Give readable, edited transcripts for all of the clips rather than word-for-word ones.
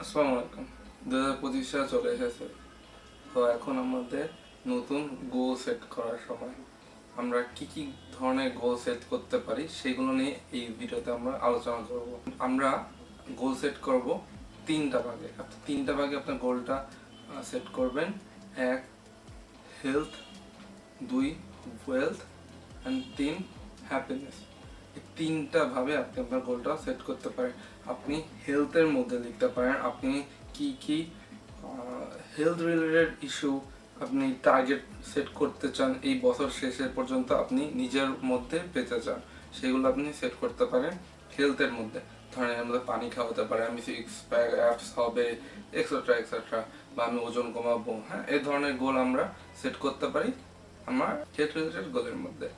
আসসালামু আলাইকুম। 2025 সাল চলে এসেছে। তো এখন আমাদের নতুন গোল সেট করার সময়। আমরা কি কি ধরনের গোল সেট করতে পারি সেগুলো নিয়ে এই ভিডিওতে আমরা আলোচনা করব। আমরা গোল সেট করব তিনটা ভাগে। আপনি তিনটা ভাগে আপনার গোলটা সেট করবেন। এক, হেলথ; দুই, ওয়েলথ; অ্যান্ড তিন, হ্যাপিনেস। এই তিনটা ভাবে আপনি আপনার গোলটা সেট করতে পারেন। আপনি হেলথের মধ্যে লিখতে পারেন আপনি কি কি হেলথ রিলেটেড ইস্যু আপনি টার্গেট সেট করতে চান, এই বছর শেষের পর্যন্ত আপনি নিজের মধ্যে পেতে চান, সেগুলো আপনি সেট করতে পারেন হেলথের মধ্যে। ধরেন এর মধ্যে পানি খাওয়াতে পারে, আমি সিক্স প্যাক অ্যাপস হবে, এক্সেট্রা এক্সেট্রা, বা আমি ওজন কমাবো। হ্যাঁ, এই ধরনের গোল আমরা সেট করতে পারি আমার হেলথ রিলেটেড গোলের মধ্যে।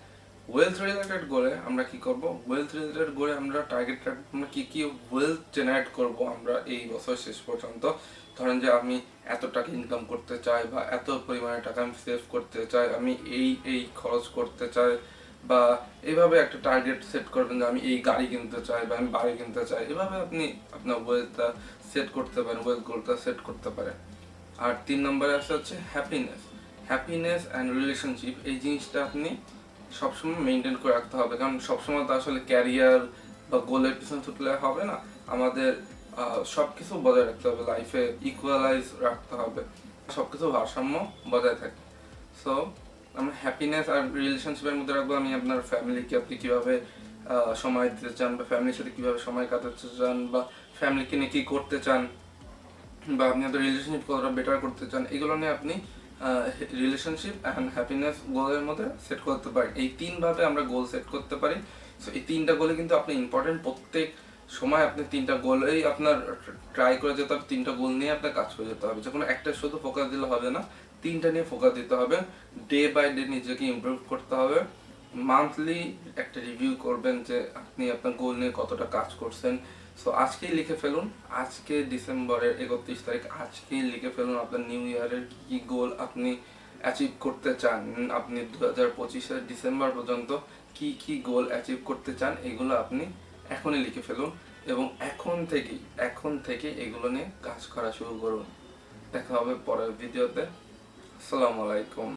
ওয়েলথ রিলেটেড গোলে আমরা কি করব? ওয়েলথ রিলেটেড গোলে আমরা টার্গেট রাখবো আমরা কি কি ওয়েলথ জেনারেট করব আমরা এই বছর শেষ পর্যন্ত। ধরেন যে আমি এত টাকা ইনকাম করতে চাই, বা এত পরিমাণে টাকা আমি সেভ করতে চাই, আমি এই এই খরচ করতে চাই, বা এইভাবে একটা টার্গেট সেট করবেন যে আমি এই গাড়ি কিনতে চাই বা আমি বাড়ি কিনতে চাই। এভাবে আপনি আপনার ওয়েলথটা সেট করতে পারেন, ওয়েলথ গোলটা সেট করতে পারেন। আর 3 নম্বরে আসে হচ্ছে হ্যাপিনেস। হ্যাপিনেস অ্যান্ড রিলেশনশিপ, এই জিনিসটা আপনি সবসময় মেনটেন করে রাখতে হবে, কারণ সবসময় তো আসলে ক্যারিয়ার বা গোলের পিছনে ছুটলে হবে না। আমাদের সব কিছু বজায় রাখতে হবে, লাইফে ইকুয়ালাইজ রাখতে হবে, সব কিছু ভারসাম্য বজায় থাকে। সো আমরা হ্যাপিনেস আর রিলেশনশিপের মধ্যে রাখবো আমি আপনার ফ্যামিলিকে আপনি কীভাবে সময় দিতে চান, বা ফ্যামিলির সাথে কীভাবে সময় কাটাতে চান, বা ফ্যামিলিকে নিয়ে কী করতে চান, বা আপনি আপনার রিলেশনশিপ কতটা বেটার করতে চান, এগুলো নিয়ে আপনি রিলেশনশিপ অ্যান্ড হ্যাপিনেস গোলের মধ্যে সেট করতে পারেন। এই তিনভাবে আমরা গোল সেট করতে পারি। সো এই তিনটা গোলে কিন্তু আপনি ইম্পর্টেন্ট, প্রত্যেক সময় আপনি তিনটা গোলেই আপনার ট্রাই করে যেতে হবে, তিনটা গোল নিয়ে আপনার কাজ করে যেতে হবে। যে কোনো একটা শুধু ফোকাস দিলে হবে না, তিনটা নিয়ে ফোকাস দিতে হবে। ডে বাই ডে নিজেকে ইমপ্রুভ করতে হবে। মান্থলি একটা রিভিউ করবেন যে আপনি আপনার গোল নিয়ে কতটা কাজ করছেন। সো আজকেই লিখে ফেলুন, আজকে ডিসেম্বরের 31 তারিখ, আজকেই লিখে ফেলুন আপনার নিউ ইয়ারের কি গোল আপনি অ্যাচিভ করতে চান। আপনি 2025-এর ডিসেম্বর পর্যন্ত কি কি গোল অ্যাচিভ করতে চান, এগুলো আপনি এখনই লিখে ফেলুন, এবং এখন থেকে এগুলো নিয়ে কাজ করা শুরু করুন। দেখা হবে পরের ভিডিওতে। আসসালামু আলাইকুম।